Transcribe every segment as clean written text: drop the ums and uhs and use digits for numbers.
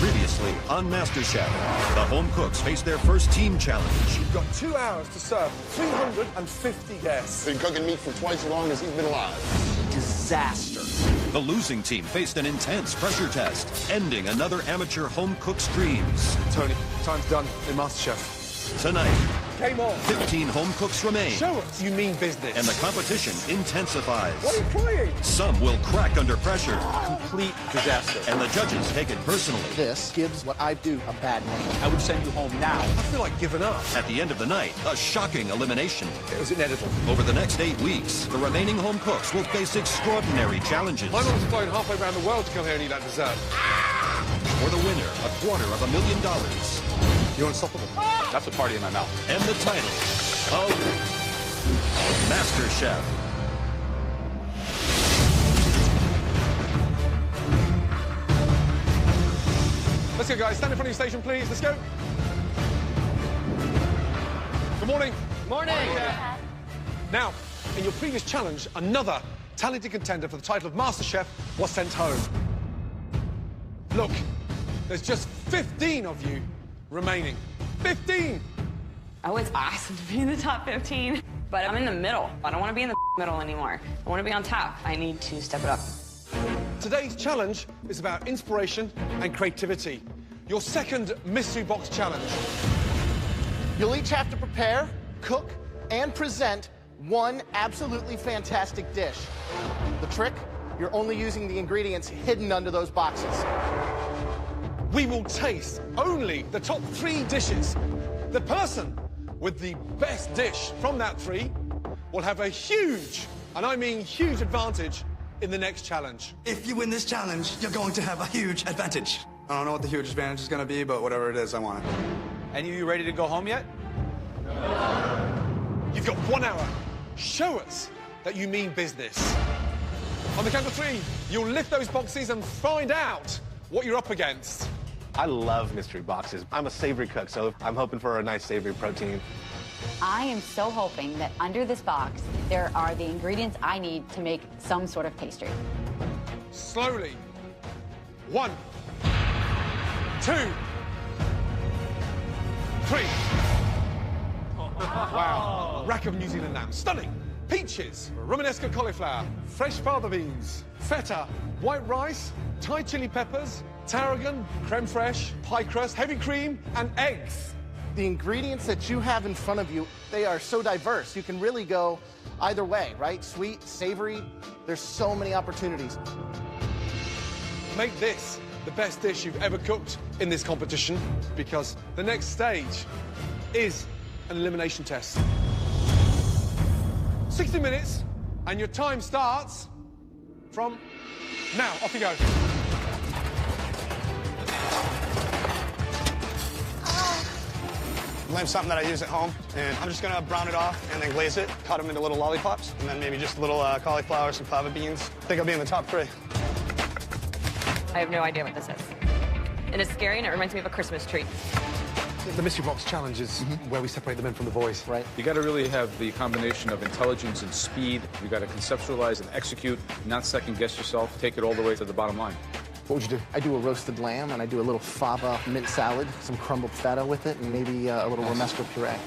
Previously on MasterChef, the home cooks face their first team challenge. You've got 2 hours to serve 350 guests. Been cooking meat for twice as long as he's been alive. Disaster. The losing team faced an intense pressure test, ending another amateur home cook's dreams. Tony, time's done in MasterChef. Tonight, Game on. 15 home cooks remain. Show us you mean business. And the competition intensifies. What are you crying? Some will crack under pressure. Complete disaster. And the judges take it personally. This gives what I do a bad name. I would send you home now. I feel like giving up. At the end of the night, a shocking elimination. It was inedible. Over the next 8 weeks, the remaining home cooks will face extraordinary challenges. My mum's flown halfway around the world to come here and eat that dessert. For the winner, $250,000. You're unstoppable. That's a party in my mouth. And the title of MasterChef. Let's go, guys. Stand in front of your station, please. Let's go. Good morning. Morning. Now, in your previous challenge, another talented contender for the title of MasterChef was sent home. Look, there's just 15 of you remaining. 15! Oh, it's awesome to be in the top 15. But I'm in the middle. I don't want to be in the middle anymore. I want to be on top. I need to step it up. Today's challenge is about inspiration and creativity. Your second mystery box challenge. You'll each have to prepare, cook, and present one absolutely fantastic dish. The trick? You're only using the ingredients hidden under those boxes. We will taste only the top 3 dishes. The person with the best dish from that 3 will have a huge, and I mean huge, advantage in the next challenge. If you win this challenge, you're going to have a huge advantage. I don't know what the huge advantage is going to be, but whatever it is, I want it. Any of you ready to go home yet? You've got 1 hour. Show us that you mean business. On the count of 3, you'll lift those boxes and find out what you're up against. I love mystery boxes. I'm a savory cook, so I'm hoping for a nice savory protein. I am so hoping that under this box, there are the ingredients I need to make some sort of pastry. Slowly. 1, 2, 3. Wow. Rack of New Zealand lamb. Stunning. Peaches, Romanesco cauliflower, fresh fava beans, feta, white rice, Thai chili peppers, tarragon, creme fraiche, pie crust, heavy cream, and eggs. The ingredients that you have in front of you, they are so diverse. You can really go either way, right? Sweet, savory. There's so many opportunities. Make this the best dish you've ever cooked in this competition, because the next stage is an elimination test. 60 minutes, and your time starts from now. Off you go. Lamb's something that I use at home, and I'm just going to brown it off and then glaze it, cut them into little lollipops, and then maybe just a little cauliflower, some fava beans. I think I'll be in the top 3. I have no idea what this is. And it's scary, and it reminds me of a Christmas tree. The mystery box challenge is where we separate the men from the boys. Right. You got to really have the combination of intelligence and speed. You got to conceptualize and execute, not second guess yourself. Take it all the way to the bottom line. What would you do? I do a roasted lamb, and I do a little fava mint salad, some crumbled feta with it, and maybe a little romesco puree.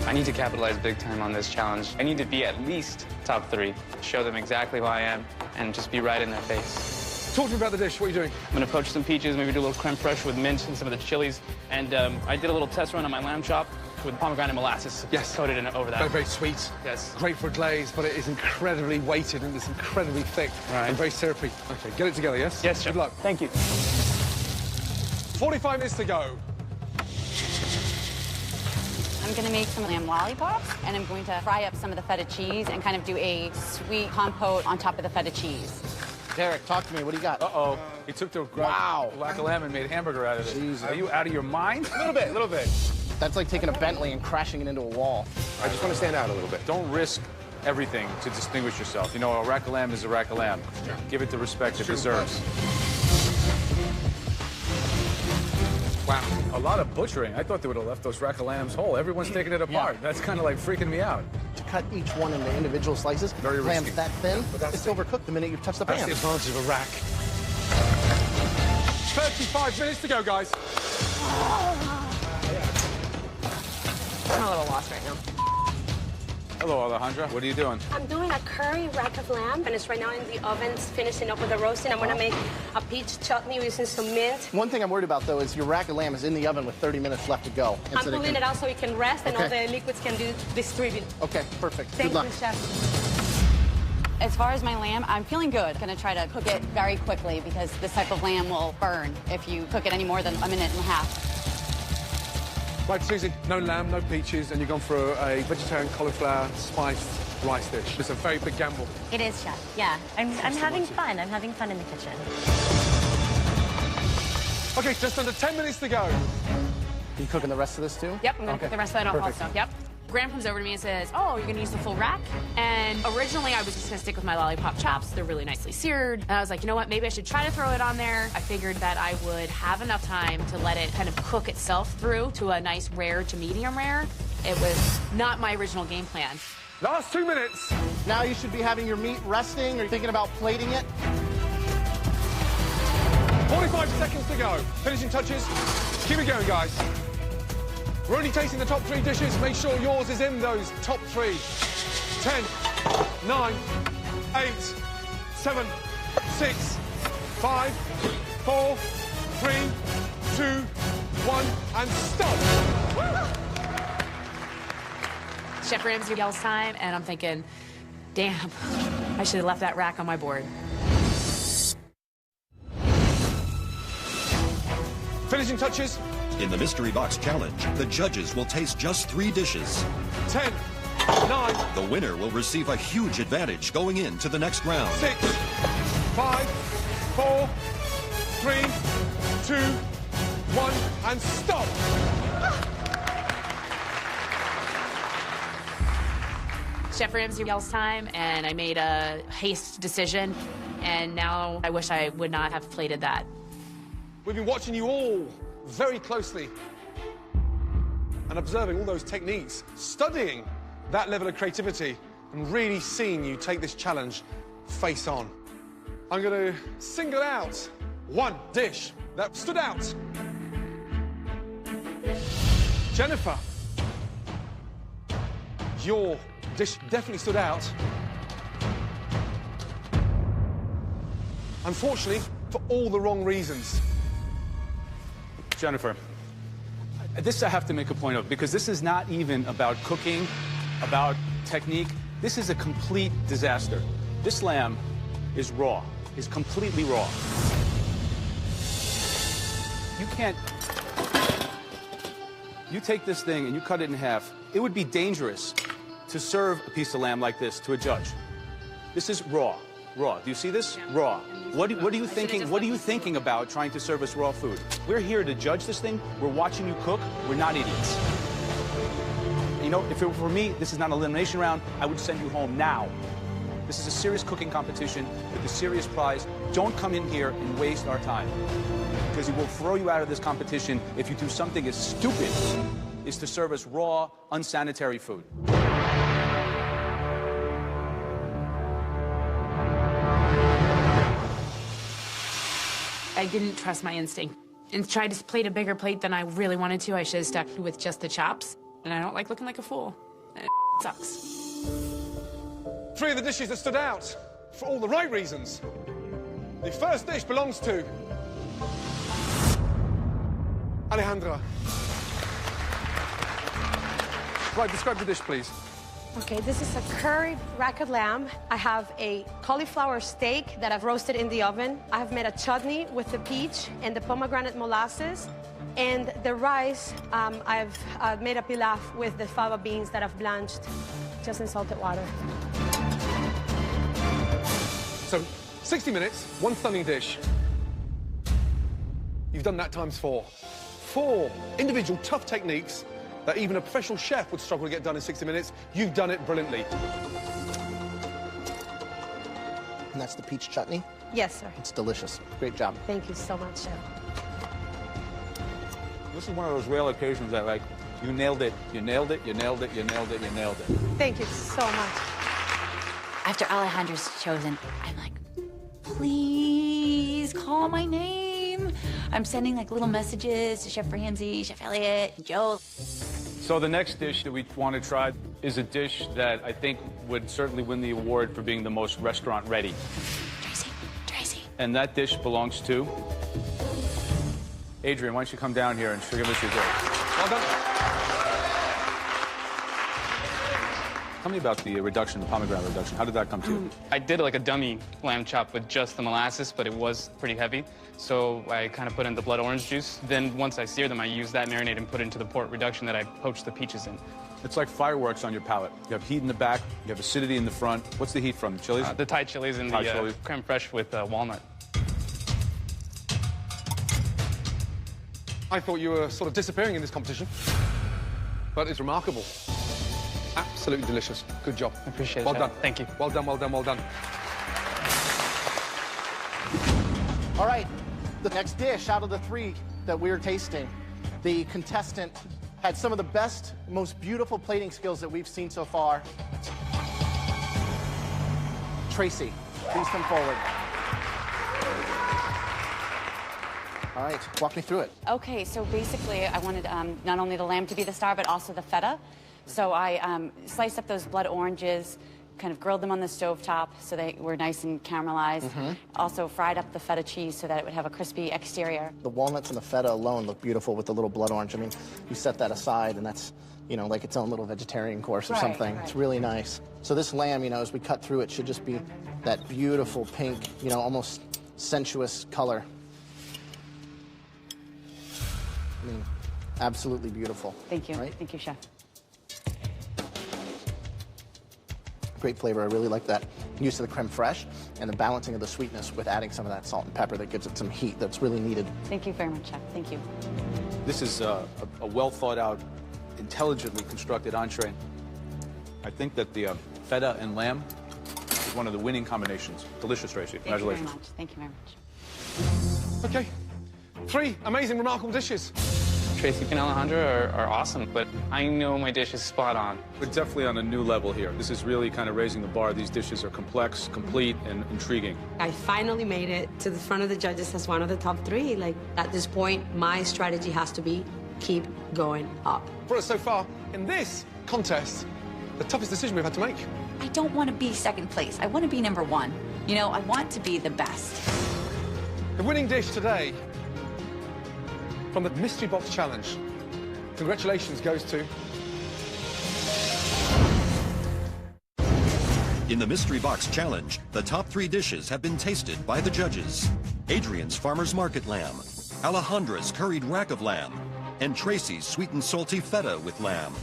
I need to capitalize big time on this challenge. I need to be at least top 3, show them exactly who I am, and just be right in their face. Talk to me about the dish. What are you doing? I'm gonna poach some peaches, maybe do a little creme fraiche with mint and some of the chilies. And I did a little test run on my lamb chop with pomegranate molasses. Yes. Coated in over that. Very, very sweet. Yes. Great for a glaze, but it is incredibly weighted and it's incredibly thick. Right. And very syrupy. Okay, get it together, yes? Yes, sir. Good luck. Thank you. 45 minutes to go. I'm going to make some lamb lollipops, and I'm going to fry up some of the feta cheese and kind of do a sweet compote on top of the feta cheese. Derek, talk to me. What do you got? Uh-oh. He took the whack of lamb and made hamburger out of it. Jeez. Are you out of your mind? A little bit. That's like taking a Bentley and crashing it into a wall. I just want to stand out a little bit. Don't risk everything to distinguish yourself. You know, a rack of lamb is a rack of lamb. Give it the respect it deserves. Wow. A lot of butchering. I thought they would have left those rack of lambs whole. Everyone's taking it apart. Yeah. That's kind of like freaking me out. To cut each one into individual slices, Very risky. lamb's that thin, it's overcooked the minute you touch the That's pan. the advantage of a rack. 45 minutes to go, guys. I'm a little lost right now. Hello, Alejandra. What are you doing? I'm doing a curry rack of lamb, and it's right now in the oven, finishing up with the roasting. I'm gonna make a peach chutney using some mint. One thing I'm worried about, though, is your rack of lamb is in the oven with 30 minutes left to go. I'm pulling it out so it can rest and all Okay. the liquids can distribute. Okay, perfect. Thank Good luck. you, Chef. As far as my lamb, I'm feeling good. Gonna try to cook it very quickly because this type of lamb will burn if you cook it any more than a minute and a half. Right, Susie, no lamb, no peaches, and you've gone for a vegetarian cauliflower spiced rice dish. It's a very big gamble. It is, Chef. Yeah, I'm having fun. I'm having fun in the kitchen. Okay, just under 10 minutes to go. Are you cooking the rest of this, too? Yep, I'm gonna cook the rest of that off Perfect. also. Yep. Graham comes over to me and says, oh, you're gonna use the full rack? And originally I was just gonna stick with my lollipop chops. They're really nicely seared. And I was like, you know what, maybe I should try to throw it on there. I figured that I would have enough time to let it kind of cook itself through to a nice rare to medium rare. It was not my original game plan. Last 2 minutes. Now you should be having your meat resting. Are you thinking about plating it? 45 seconds to go. Finishing touches. Keep it going, guys. We're only tasting the top 3 dishes. Make sure yours is in those top 3. 10, 9, 8, 7, 6, 5, 4, 3, 2, 1, and stop. Chef Ramsay yells time, and I'm thinking, damn, I should have left that rack on my board. Finishing touches. In the Mystery Box Challenge, the judges will taste just 3 dishes. 10, 9. The winner will receive a huge advantage going into the next round. 6, 5, 4, 3, 2, 1, and stop. Chef Ramsay yells time, and I made a haste decision, and now I wish I would not have plated that. We've been watching you all very closely and observing all those techniques, studying that level of creativity, and really seeing you take this challenge face on. I'm going to single out one dish that stood out. Jennifer, your dish definitely stood out. Unfortunately, for all the wrong reasons. Jennifer, this I have to make a point of, because this is not even about cooking, about technique. This is a complete disaster. This lamb is raw, is completely raw. You can't... You take this thing and you cut it in half. It would be dangerous to serve a piece of lamb like this to a judge. This is raw. Raw. Do you see this? Yeah. Raw. What are you thinking? What are you thinking about trying to serve us raw food? We're here to judge this thing. We're watching you cook. We're not idiots. You know, if it were for me, this is not an elimination round. I would send you home now. This is a serious cooking competition with a serious prize. Don't come in here and waste our time, because we will throw you out of this competition if you do something as stupid as to serve us raw, unsanitary food. I didn't trust my instinct and tried to plate a bigger plate than I really wanted to. I should have stuck with just the chops, and I don't like looking like a fool. And it sucks. 3 of the dishes that stood out for all the right reasons. The first dish belongs to Alejandra. Right, describe the dish, please. Okay, this is a curry rack of lamb. I have a cauliflower steak that I've roasted in the oven. I have made a chutney with the peach and the pomegranate molasses. And the rice, I've made a pilaf with the fava beans that I've blanched just in salted water. So, 60 minutes, 1 stunning dish. You've done that times 4. 4 individual tough techniques that even a professional chef would struggle to get done in 60 minutes. You've done it brilliantly. And that's the peach chutney? Yes, sir. It's delicious. Great job. Thank you so much, Chef. This is one of those rare occasions that, like, you nailed it, you nailed it, you nailed it, you nailed it, you nailed it. Thank you so much. After Alejandra's chosen, I'm like, please call my name. I'm sending like little messages to Chef Ramsay, Chef Elliott, Joe. So the next dish that we want to try is a dish that I think would certainly win the award for being the most restaurant ready. Tracy. And that dish belongs to Adrian. Why don't you come down here and give us your dish? Well done. Tell me about the reduction, the pomegranate reduction. How did that come to you? I did like a dummy lamb chop with just the molasses, but it was pretty heavy. So I kind of put in the blood orange juice. Then once I sear them, I use that marinade and put it into the port reduction that I poached the peaches in. It's like fireworks on your palate. You have heat in the back, you have acidity in the front. What's the heat from? The chilies? The Thai chilies and the creme fraiche with walnut. I thought you were sort of disappearing in this competition, but it's remarkable. Absolutely delicious. Good job. I appreciate it. Well done. Thank you. Well done, well done, well done. All right, the next dish out of the 3 that we're tasting, the contestant had some of the best, most beautiful plating skills that we've seen so far. Tracy, please come forward. All right, walk me through it. Okay, so basically I wanted not only the lamb to be the star, but also the feta. So I sliced up those blood oranges, kind of grilled them on the stovetop so they were nice and caramelized. Also fried up the feta cheese so that it would have a crispy exterior. The walnuts and the feta alone look beautiful with the little blood orange. I mean, you set that aside and that's, you know, like its own little vegetarian course or something. Right. It's really nice. So this lamb, you know, as we cut through it, should just be that beautiful pink, you know, almost sensuous color. I mean, absolutely beautiful. Thank you. Right? Thank you, Chef. Great flavor. I really like that use of the creme fraiche and the balancing of the sweetness with adding some of that salt and pepper that gives it some heat that's really needed. Thank you very much, Chef. Thank you. This is a well thought out, intelligently constructed entree. I think that the feta and lamb is one of the winning combinations. Delicious, Tracy. Congratulations. Thank you very much. Okay, 3 amazing, remarkable dishes. Tracy and Alejandra are awesome, but I know my dish is spot on. We're definitely on a new level here. This is really kind of raising the bar. These dishes are complex, complete, and intriguing. I finally made it to the front of the judges as one of the top 3. Like, at this point, my strategy has to be keep going up. For us so far, in this contest, the toughest decision we've had to make. I don't want to be second place. I want to be number 1. You know, I want to be the best. The winning dish today from the Mystery Box Challenge, congratulations, goes to... In the Mystery Box Challenge, the top 3 dishes have been tasted by the judges. Adrian's Farmer's Market Lamb, Alejandra's Curried Rack of Lamb, and Tracy's Sweet and Salty Feta with Lamb.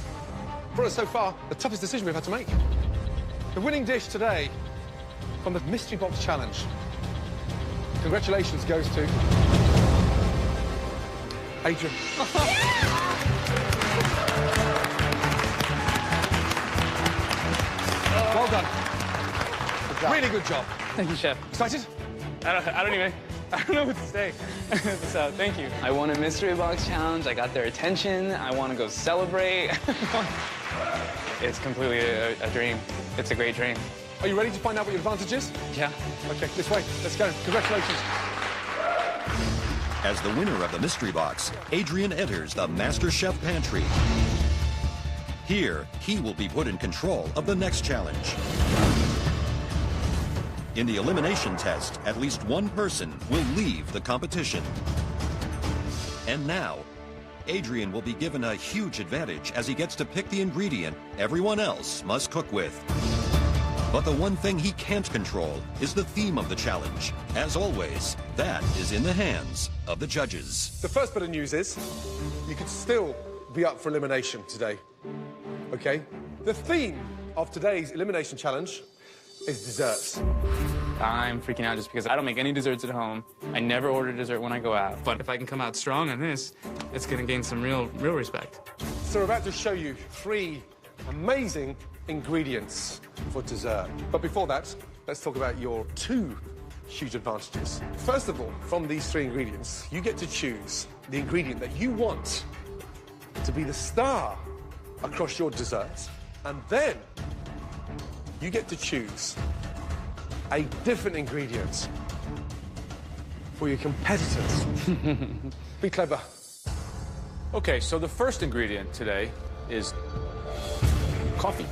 For us so far, the toughest decision we've had to make. The winning dish today from the Mystery Box Challenge, congratulations, goes to... Adrian. Well done. Good job. Really good job. Thank you, Chef. Excited? I don't know what to say. So, thank you. I won a Mystery Box Challenge. I got their attention. I want to go celebrate. It's completely a dream. It's a great dream. Are you ready to find out what your advantage is? Yeah. Okay, this way. Let's go. Congratulations. As the winner of the Mystery Box, Adrian enters the MasterChef Pantry. Here, he will be put in control of the next challenge. In the elimination test, at least one person will leave the competition. And now, Adrian will be given a huge advantage as he gets to pick the ingredient everyone else must cook with. But the one thing he can't control is the theme of the challenge. As always, that is in the hands of the judges. The first bit of news is you could still be up for elimination today. Okay? The theme of today's elimination challenge is desserts. I'm freaking out just because I don't make any desserts at home. I never order dessert when I go out. But if I can come out strong on this, it's going to gain some real respect. So we're about to show you 3 amazing ingredients for dessert. But before that, let's talk about your 2 huge advantages. First of all, from these 3 ingredients, you get to choose the ingredient that you want to be the star across your desserts, and then you get to choose a different ingredient for your competitors. Be clever. Okay, so the first ingredient today is coffee.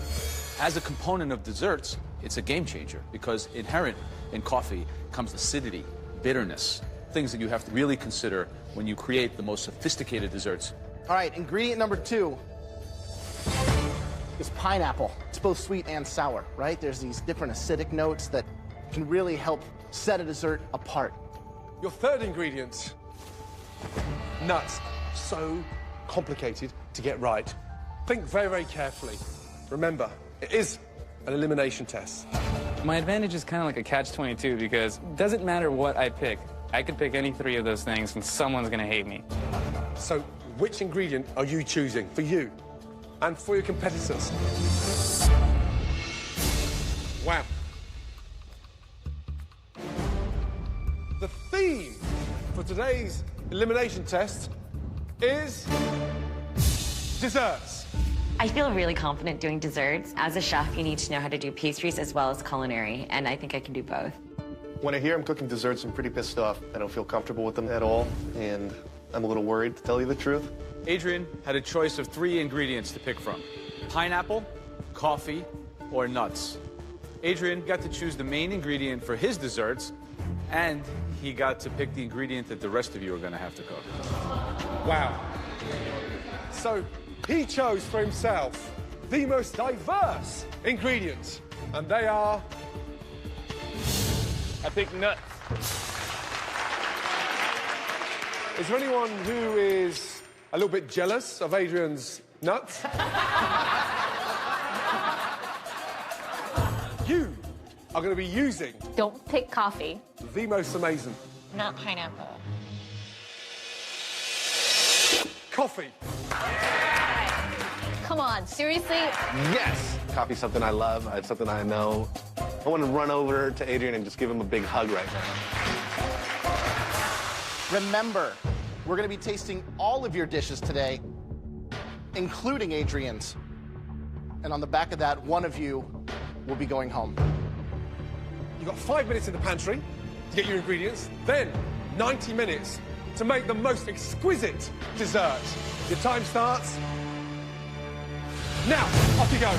As a component of desserts, it's a game changer because inherent in coffee comes acidity, bitterness, things that you have to really consider when you create the most sophisticated desserts. All right, ingredient number 2 is pineapple. It's both sweet and sour, right? There's these different acidic notes that can really help set a dessert apart. Your third ingredient, nuts. So complicated to get right. Think very, very carefully. Remember, it is an elimination test. My advantage is kind of like a catch-22 because it doesn't matter what I pick. I could pick any 3 of those things and someone's gonna hate me. So which ingredient are you choosing for you and for your competitors? Wow. The theme for today's elimination test is desserts. I feel really confident doing desserts. As a chef, you need to know how to do pastries as well as culinary, and I think I can do both. When I hear I'm cooking desserts, I'm pretty pissed off. I don't feel comfortable with them at all, and I'm a little worried, to tell you the truth. Adrian had a choice of 3 ingredients to pick from: pineapple, coffee, or nuts. Adrian got to choose the main ingredient for his desserts, and he got to pick the ingredient that the rest of you are going to have to cook. Wow. So he chose for himself the most diverse ingredients, and they are... I picked nuts. Is there anyone who is a little bit jealous of Adrian's nuts? You are going to be using... Don't pick coffee. The most amazing. Not pineapple. Coffee. Come on, seriously? Yes! Coffee's something I love. It's something I know. I want to run over to Adrian and just give him a big hug right now. Remember, we're going to be tasting all of your dishes today, including Adrian's. And on the back of that, one of you will be going home. You've got 5 minutes in the pantry to get your ingredients, then 90 minutes to make the most exquisite dessert. Your time starts now. Off you go.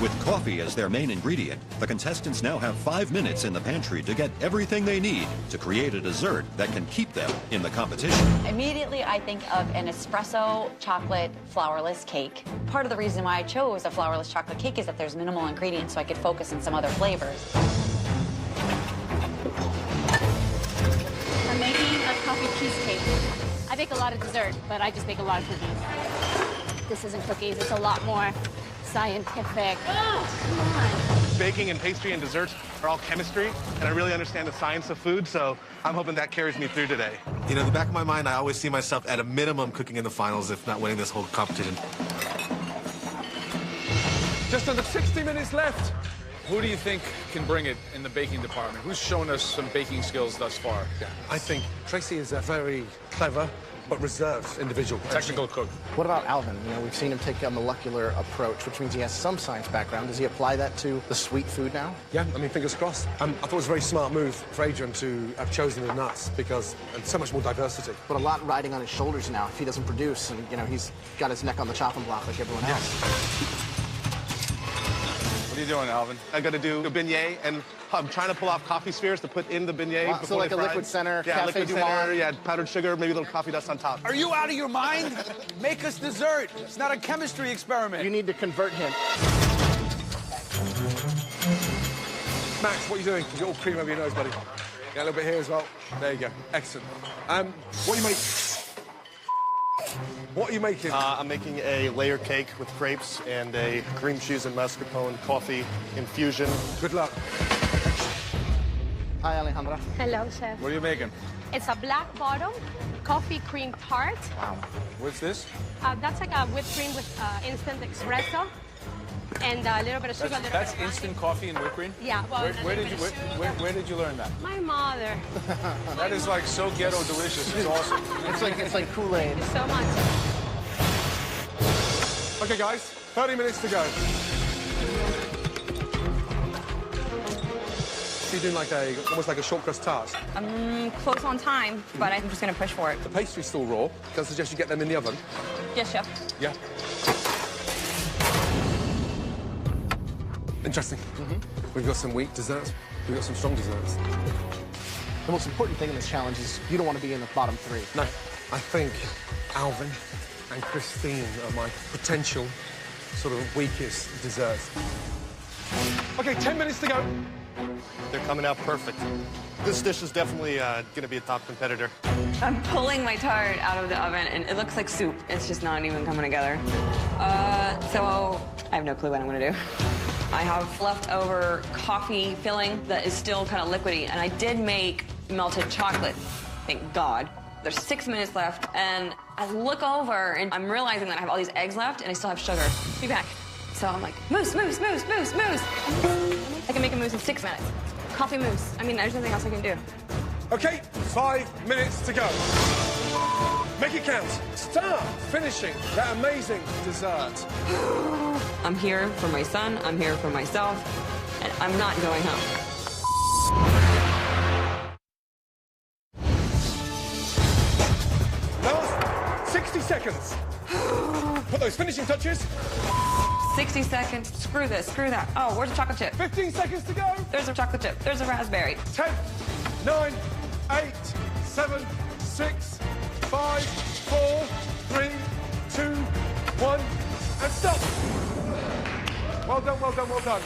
With coffee as their main ingredient, the contestants now have 5 minutes in the pantry to get everything they need to create a dessert that can keep them in the competition. Immediately, I think of an espresso chocolate flourless cake. Part of the reason why I chose a flourless chocolate cake is that there's minimal ingredients, so I could focus on some other flavors. I'm making a coffee cheesecake. I bake a lot of dessert, but I just bake a lot of cookies. This isn't cookies, it's a lot more scientific. Oh, come on. Baking and pastry and desserts are all chemistry, and I really understand the science of food, so I'm hoping that carries me through today. You know, in the back of my mind, I always see myself at a minimum cooking in the finals, if not winning this whole competition. Just under 60 minutes left. Who do you think can bring it in the baking department? Who's shown us some baking skills thus far? Yeah, I think Tracy is a very clever but reserved individual. Technical cook. What about Alvin? You know, we've seen him take a molecular approach, which means he has some science background. Does he apply that to the sweet food now? Yeah, I mean, fingers crossed. I thought it was a very smart move for Adrian to have chosen the nuts because and so much more diversity. But a lot riding on his shoulders now if he doesn't produce, and, you know, he's got his neck on the chopping block like everyone else. What are you doing, Alvin? I got to do a beignet, and I'm trying to pull off coffee spheres to put in the beignet. Wow, so like a fried. liquid center, yeah, Cafe liquid du center, Monde. yeah, powdered sugar, maybe a little coffee dust on top. Are you out of your mind? Make us dessert. It's not a chemistry experiment. You need to convert him. Max, what are you doing? You got all cream over your nose, buddy. Yeah, a little bit here as well. There you go. Excellent. What are you making? What are you making? I'm making a layer cake with crepes and a cream cheese and mascarpone coffee infusion. Good luck. Hi, Alejandra. Hello, chef. What are you making? It's a black bottom coffee cream tart. Wow. What's this? That's like a whipped cream with instant espresso and a little bit of sugar. That's instant coffee and whipped cream? Yeah. Well, Where did you learn that? My mother. That is like so ghetto delicious. It's awesome. It's like Kool-Aid. Thank you so much. Okay, guys, 30 minutes to go. you're doing like almost like a short crust tart. I'm close on time, but I'm just going to push for it. The pastry's still raw. Can I suggest you get them in the oven? Yes, chef. Yeah. Interesting. We've got some weak desserts. We've got some strong desserts. The most important thing in this challenge is you don't want to be in the bottom three. No, I think Alvin and Christine are my potential sort of weakest desserts. Okay, 10 minutes to go. They're coming out perfect. This dish is definitely going to be a top competitor. I'm pulling my tart out of the oven, and it looks like soup. It's just not even coming together. So I have no clue what I'm going to do. I have leftover coffee filling that is still kind of liquidy, and I did make melted chocolate, thank God. There's 6 minutes left, and I look over, and I'm realizing that I have all these eggs left, and I still have sugar. Be back. So I'm like, mousse, mousse, mousse, mousse, mousse. I can make a mousse in 6 minutes. Coffee mousse. I mean, there's nothing else I can do. Okay, 5 minutes to go. Make it count. Start finishing that amazing dessert. I'm here for my son, I'm here for myself, and I'm not going home. 60 seconds. Put those finishing touches. 60 seconds. Screw this, screw that. Oh, where's the chocolate chip? 15 seconds to go. There's a chocolate chip. There's a raspberry. 10, 9, 8, 7, 6, 5, 4, 3, 2, 1, and stop. Well done, well done, well done.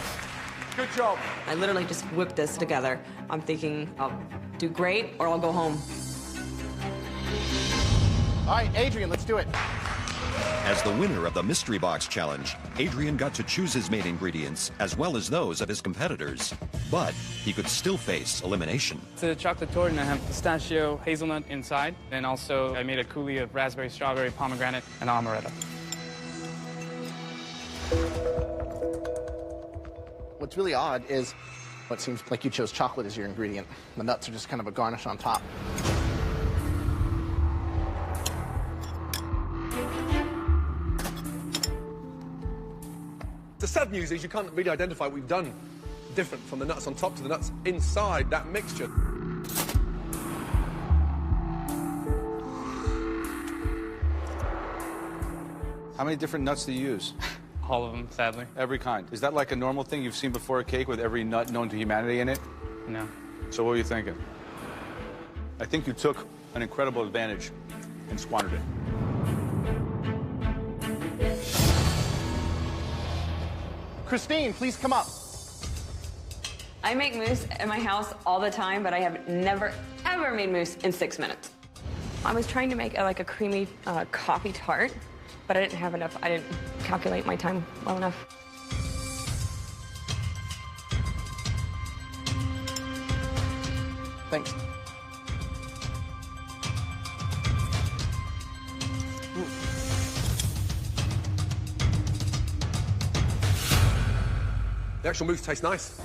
Good job. I literally just whipped this together. I'm thinking I'll do great or I'll go home. All right, Adrian, let's do it. As the winner of the Mystery Box Challenge, Adrian got to choose his main ingredients as well as those of his competitors. But he could still face elimination. It's a chocolate torte, and I have pistachio hazelnut inside. And also, I made a coulis of raspberry, strawberry, pomegranate, and amaretto. What's really odd is what seems like you chose chocolate as your ingredient. The nuts are just kind of a garnish on top. The sad news is you can't really identify what we've done different from the nuts on top to the nuts inside that mixture. How many different nuts do you use? All of them, sadly. Every kind. Is that like a normal thing you've seen before a cake with every nut known to humanity in it? No. So what were you thinking? I think you took an incredible advantage and squandered it. Christine, please come up. I make mousse at my house all the time, but I have never, ever made mousse in 6 minutes. I was trying to make like a creamy coffee tart, but I didn't have enough. I didn't calculate my time well enough. Thanks. The actual mousse tastes nice.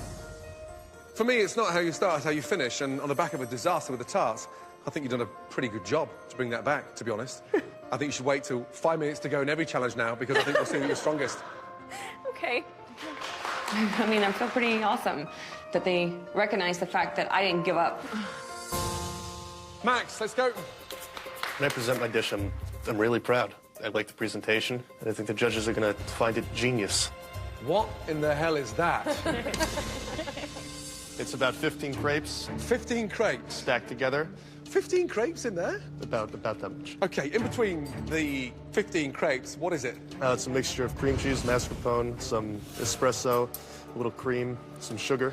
For me, it's not how you start, it's how you finish. And on the back of a disaster with the tarts, I think you've done a pretty good job to bring that back, to be honest. I think you should wait till 5 minutes to go in every challenge now, because I think we'll see that you're strongest. Okay. I mean, I feel pretty awesome that they recognize the fact that I didn't give up. Max, let's go. When I present my dish, I'm really proud. I like the presentation, and I think the judges are going to find it genius. What in the hell is that? It's about 15 crepes. 15 crepes? Stacked together. 15 crepes in there? About that much. Okay, in between the 15 crepes, what is it? It's a mixture of cream cheese, mascarpone, some espresso, a little cream, some sugar.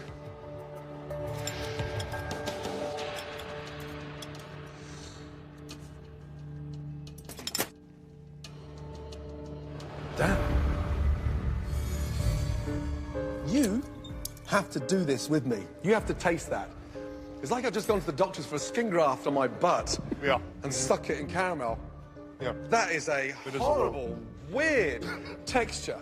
Damn. You have to do this with me. You have to taste that. It's like I've just gone to the doctors for a skin graft on my butt. Yeah. And stuck it in caramel. Yeah. That is a horrible, weird texture.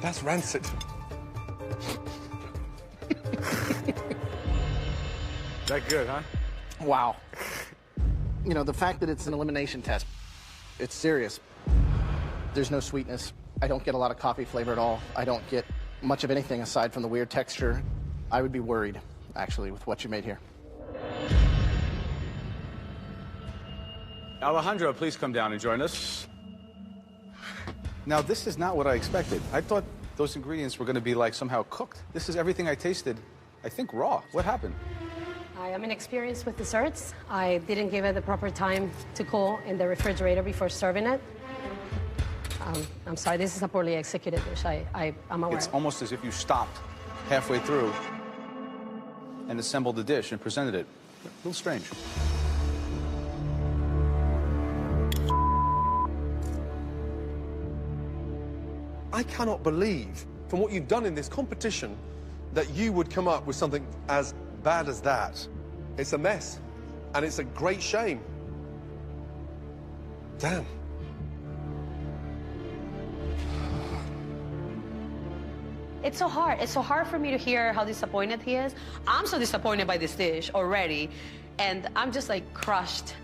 That's rancid. That good, huh? Wow. You know, the fact that it's an elimination test, it's serious. There's no sweetness. I don't get a lot of coffee flavor at all. I don't get much of anything aside from the weird texture. I would be worried, actually, with what you made here. Alejandro, please come down and join us. Now, this is not what I expected. I thought those ingredients were going to be, like, somehow cooked. This is everything I tasted, I think, raw. What happened? I am inexperienced with desserts. I didn't give it the proper time to cool in the refrigerator before serving it. I'm sorry, this is a poorly executed dish. I'm aware. It's almost as if you stopped halfway through and assembled the dish and presented it. A little strange. I cannot believe, from what you've done in this competition, that you would come up with something as bad as that. It's a mess, and it's a great shame. Damn. It's so hard. It's so hard for me to hear how disappointed he is. I'm so disappointed by this dish already, and I'm just like crushed.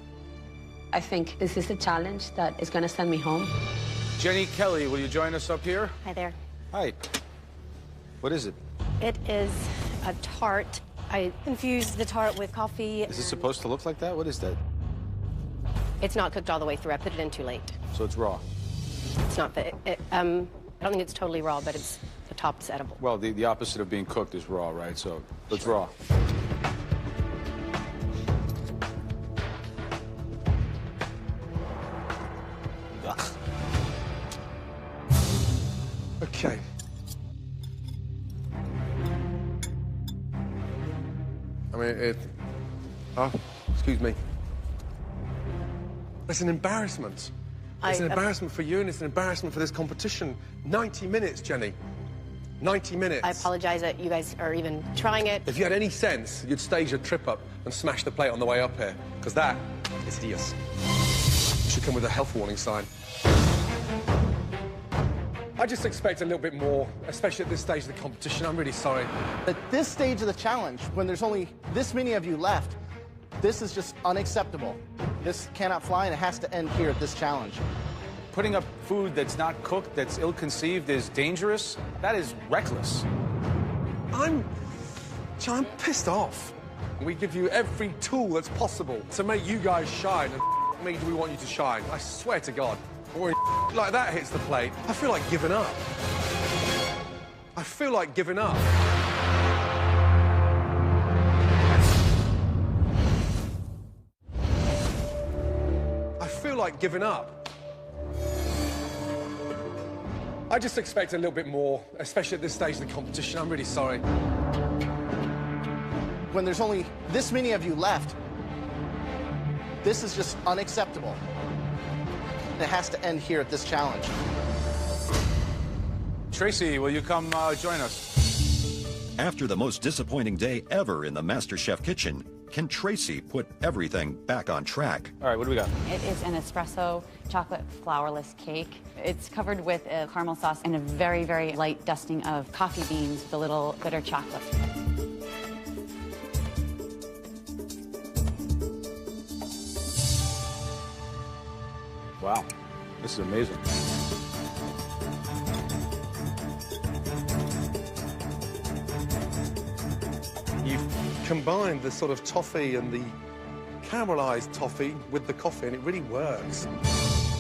I think this is the challenge that is gonna send me home. Jenny Kelly, will you join us up here? Hi there. Hi. What is it? It is a tart. I infused the tart with coffee. Is it supposed to look like that? What is that? It's not cooked all the way through. I put it in too late. So it's raw? It's not, I don't think it's totally raw, but it's, the top is edible. Well, the opposite of being cooked is raw, right? So it's raw. Ugh. Okay. I mean, excuse me. It's an embarrassment. It's an embarrassment for you, and it's an embarrassment for this competition. 90 minutes, Jenny. 90 minutes. I apologize that you guys are even trying it. If you had any sense, you'd stage your trip up and smash the plate on the way up here, because that is hideous. You should come with a health warning sign. I just expect a little bit more, especially at this stage of the competition. I'm really sorry. At this stage of the challenge, when there's only this many of you left, this is just unacceptable. This cannot fly, and it has to end here at this challenge. Putting up food that's not cooked, that's ill-conceived, is dangerous. That is reckless. I'm pissed off. We give you every tool that's possible to make you guys shine, and me, do we want you to shine? I swear to God. Or like that hits the plate, I feel like giving up. I feel like giving up. I feel like giving up. I just expect a little bit more, especially at this stage of the competition. I'm really sorry. When there's only this many of you left, this is just unacceptable. It has to end here at this challenge. Tracy, will you come join us? After the most disappointing day ever in the MasterChef kitchen, can Tracy put everything back on track? All right, what do we got? It is an espresso chocolate flourless cake. It's covered with a caramel sauce and a very, very light dusting of coffee beans with a little bitter chocolate. Wow, this is amazing. You've combined the sort of toffee and the caramelized toffee with the coffee, and it really works.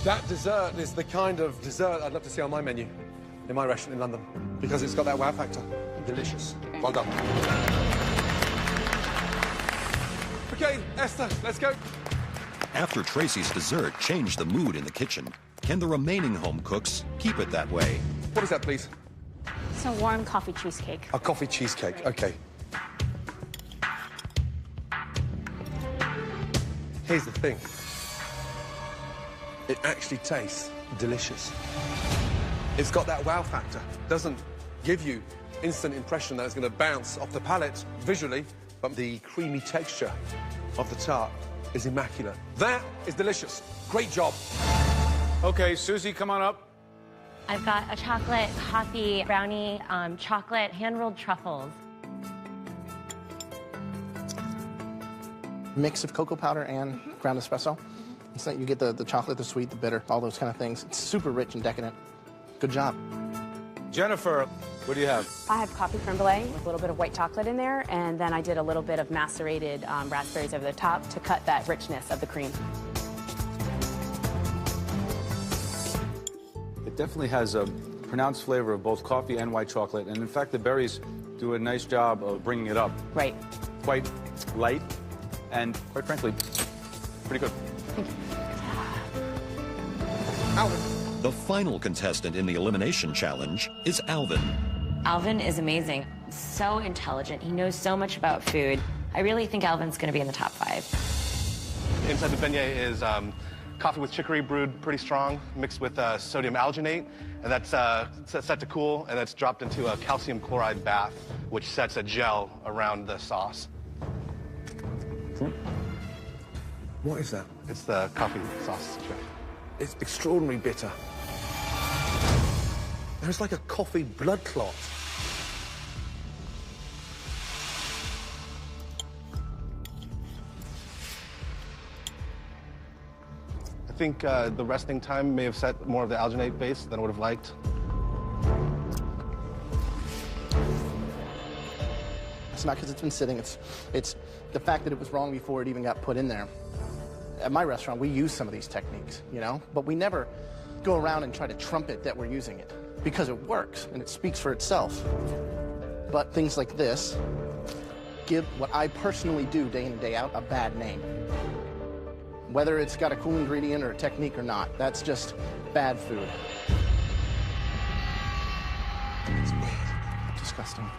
That dessert is the kind of dessert I'd love to see on my menu in my restaurant in London, because it's got that wow factor. Delicious. Well done. Okay, Esther, let's go. After Tracy's dessert changed the mood in the kitchen, can the remaining home cooks keep it that way? What is that, please? It's a warm coffee cheesecake. A coffee cheesecake, okay. Here's the thing. It actually tastes delicious. It's got that wow factor. Doesn't give you instant impression that it's going to bounce off the palate visually, but the creamy texture of the tart is immaculate. That is delicious. Great job. Okay, Susie, come on up. I've got a chocolate coffee brownie, chocolate hand-rolled truffles. Mix of cocoa powder and ground espresso. So you get the chocolate, the sweet, the bitter, all those kind of things. It's super rich and decadent. Good job. Jennifer, what do you have? I have coffee creme brulee with a little bit of white chocolate in there, and then I did a little bit of macerated raspberries over the top to cut that richness of the cream. It definitely has a pronounced flavor of both coffee and white chocolate, and in fact, the berries do a nice job of bringing it up. Right. Quite light, and quite frankly, pretty good. Alvin. The final contestant in the elimination challenge is Alvin. Alvin is amazing. So intelligent. He knows so much about food. I really think Alvin's going to be in the top 5. Inside the beignet is coffee with chicory brewed pretty strong, mixed with sodium alginate, and that's set to cool, and that's dropped into a calcium chloride bath, which sets a gel around the sauce. What is that? It's the coffee sauce, Chef. It's extraordinarily bitter. There's like a coffee blood clot. I think the resting time may have set more of the alginate base than I would have liked. It's not because it's been sitting, it's the fact that it was wrong before it even got put in there. At my restaurant, we use some of these techniques, you know, but we never go around and try to trumpet that we're using it because it works and it speaks for itself. But things like this give what I personally do day in and day out a bad name. Whether it's got a cool ingredient or a technique or not, that's just bad food. It's weird. Disgusting.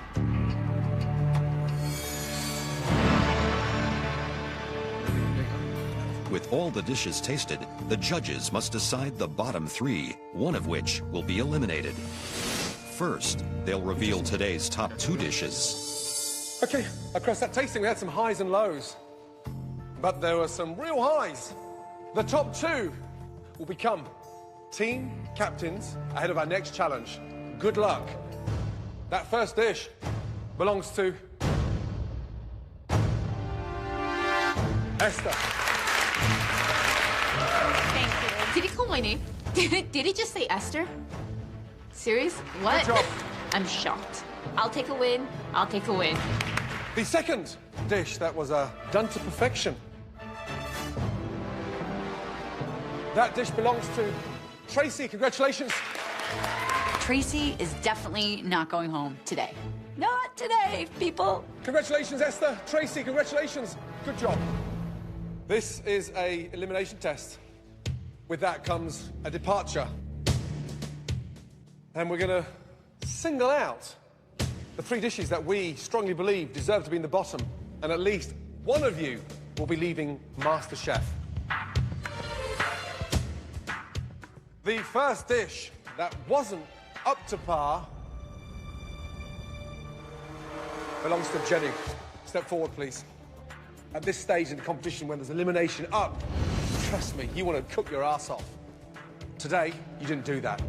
With all the dishes tasted, the judges must decide the bottom 3, one of which will be eliminated. First, they'll reveal today's top 2 dishes. Okay, across that tasting, we had some highs and lows. But there were some real highs. The top 2 will become team captains ahead of our next challenge. Good luck. That first dish belongs to Esther. Thank you. Did he call my name? Did he just say Esther? Serious? What? Good job. I'm shocked. I'll take a win. I'll take a win. The second dish that was done to perfection. That dish belongs to Tracy. Congratulations. Tracy is definitely not going home today. Not today, people. Congratulations, Esther. Tracy, congratulations. Good job. This is an elimination test. With that comes a departure. And we're going to single out the 3 dishes that we strongly believe deserve to be in the bottom. And at least one of you will be leaving MasterChef. The first dish that wasn't up to par belongs to Jenny. Step forward, please. At this stage in the competition, when there's elimination up, trust me, you want to cook your ass off. Today, you didn't do that.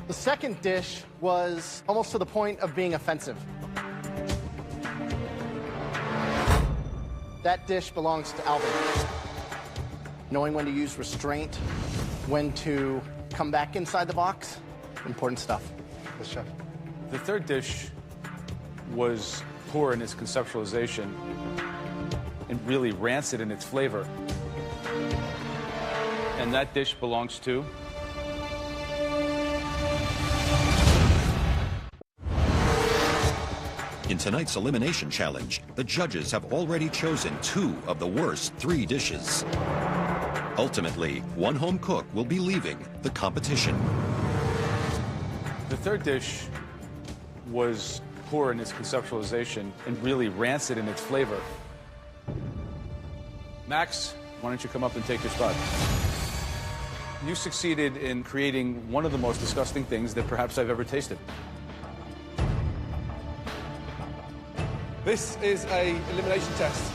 The second dish was almost to the point of being offensive. That dish belongs to Alvin. Knowing when to use restraint, when to come back inside the box, important stuff. Yes, Chef. The third dish was poor in its conceptualization and really rancid in its flavor. And that dish belongs to In tonight's elimination challenge, the judges have already chosen 2 of the worst 3 dishes. Ultimately, one home cook will be leaving the competition. The third dish was poor in its conceptualization and really rancid in its flavor. Max, why don't you come up and take your spot? You succeeded in creating one of the most disgusting things that perhaps I've ever tasted. This is an elimination test.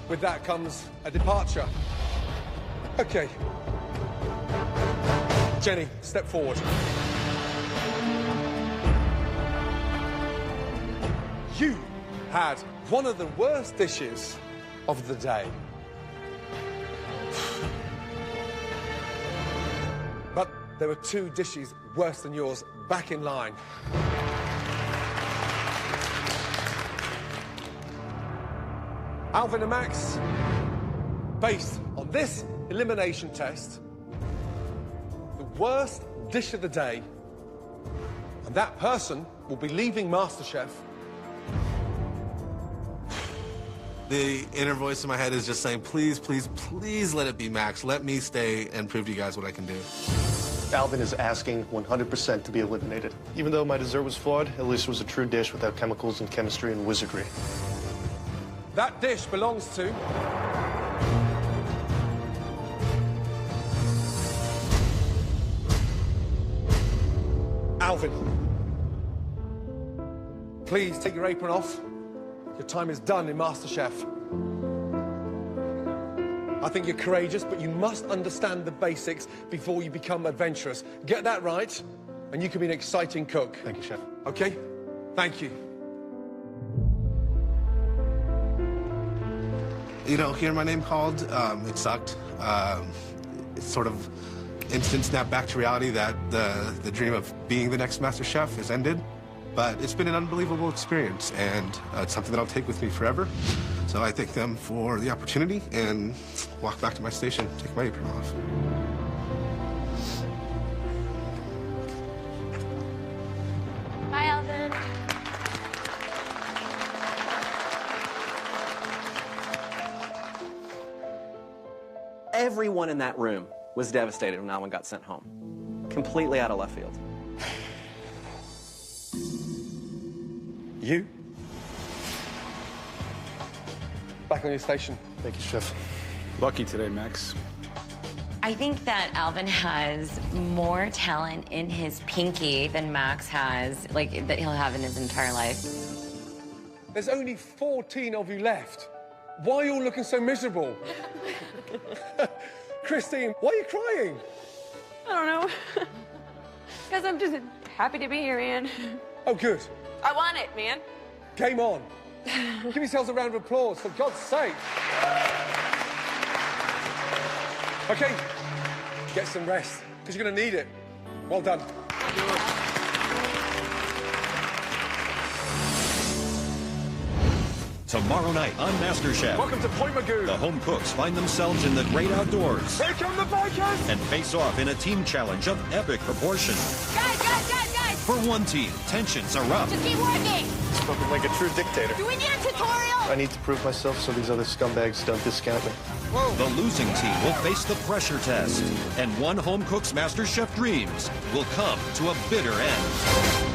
With that comes a departure. Okay. Jenny, step forward. You had one of the worst dishes of the day. But there were 2 dishes worse than yours. Back in line. Alvin and Max, based on this elimination test, the worst dish of the day, and that person will be leaving MasterChef. The inner voice in my head is just saying, please, please, please let it be Max. Let me stay and prove to you guys what I can do. Alvin is asking 100% to be eliminated. Even though my dessert was flawed, at least it was a true dish without chemicals and chemistry and wizardry. That dish belongs to... Alvin. Please take your apron off. Your time is done in MasterChef. I think you're courageous, but you must understand the basics before you become adventurous. Get that right, and you can be an exciting cook. Thank you, Chef. Okay? Thank you. You know, hearing my name called, it sucked. It's sort of instant snap back to reality that the dream of being the next Master Chef has ended. But it's been an unbelievable experience, and it's something that I'll take with me forever. So I thank them for the opportunity and walk back to my station, take my apron off. Bye, Alvin. Everyone in that room was devastated when Alvin got sent home. Completely out of left field. You? Back on your station. Thank you, Chef. Lucky today, Max. I think that Alvin has more talent in his pinky than Max has, like, that he'll have in his entire life. There's only 14 of you left. Why are you all looking so miserable? Christine, why are you crying? I don't know. Because I'm just happy to be here, man. Oh, good. I want it, man. Game on. Give yourselves a round of applause, for God's sake. Okay, get some rest, because you're going to need it. Well done. Tomorrow night on MasterChef. Welcome to Point Magoo. The home cooks find themselves in the great outdoors. Here come the bikers! And face off in a team challenge of epic proportion. Guys! For one team, tensions are up. Just keep working! Spoken like a true dictator. Do we need a tutorial? I need to prove myself so these other scumbags don't discount me. Whoa. The losing team will face the pressure test. And one home cook's MasterChef dreams will come to a bitter end.